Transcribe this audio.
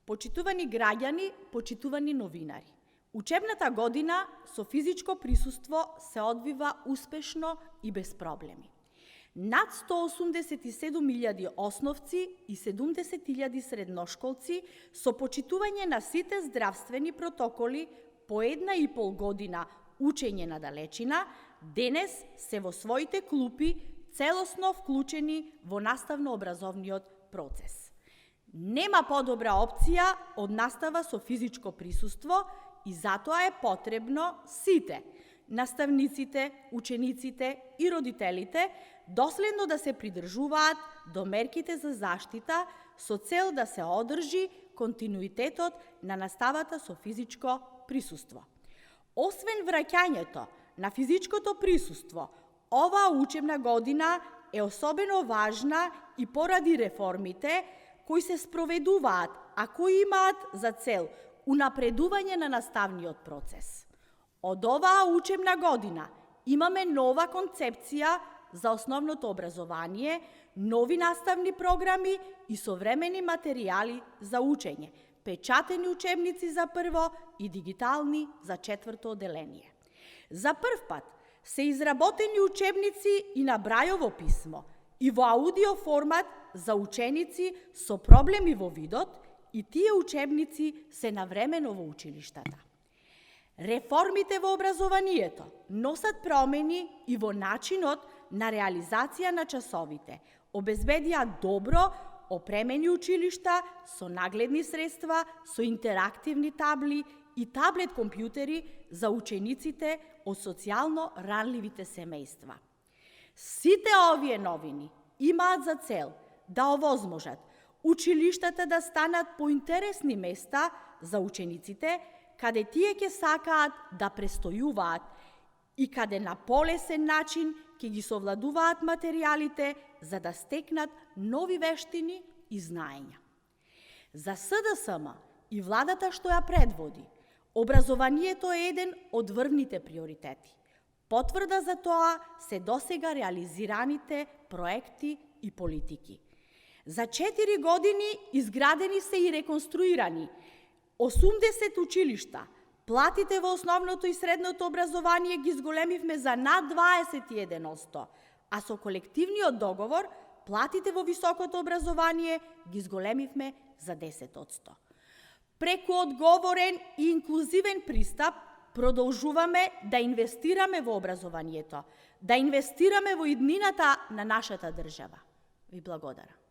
Почитувани граѓани, почитувани новинари. Учебната година со физичко присуство се одвива успешно и без проблеми. Над 187.000 основци и 70.000 средношколци со почитување на сите здравствени протоколи по 1,5 година учење на далечина, денес се во своите клупи целосно вклучени во наставно-образовниот процес. Нема подобра опција од настава со физичко присуство и затоа е потребно сите, наставниците, учениците и родителите, доследно да се придржуваат до мерките за заштита со цел да се одржи континуитетот на наставата со физичко присуство. Освен враќањето на физичкото присуство, оваа учебна година е особено важна и поради реформите кои се спроведуваат, а кои имаат за цел унапредување на наставниот процес. Од оваа учебна година имаме нова концепција за основното образование, нови наставни програми и современи материјали за учење, печатени учебници за прво и дигитални за четврто оделение. За прв пат се изработени учебници и на брајово писмо и во аудио формат за ученици со проблеми во видот и тие учебници се навремено во училиштата. Реформите во образованието носат промени и во начинот на реализација на часовите, обезбедија добро опремени училишта со нагледни средства, со интерактивни табли и таблет компјутери за учениците од социјално ранливите семејства. Сите овие новини имаат за цел да овозможат училиштата да станат поинтересни места за учениците, каде тие ќе сакаат да престојуваат и каде на полесен начин ќе ги совладуваат материјалите за да стекнат нови вештини и знаења. За СДСМ и владата што ја предводи, образованието е еден од врвните приоритети. Потврда за тоа се досега реализираните проекти и политики. За 4 години изградени се и реконструирани 80 училишта, платите во основното и средното образование ги зголемивме за над 21%, а со колективниот договор платите во високото образование ги зголемивме за 10%. Преку одговорен и инклузивен пристап продолжуваме да инвестираме во образованието, да инвестираме во иднината на нашата држава. Ви благодарам.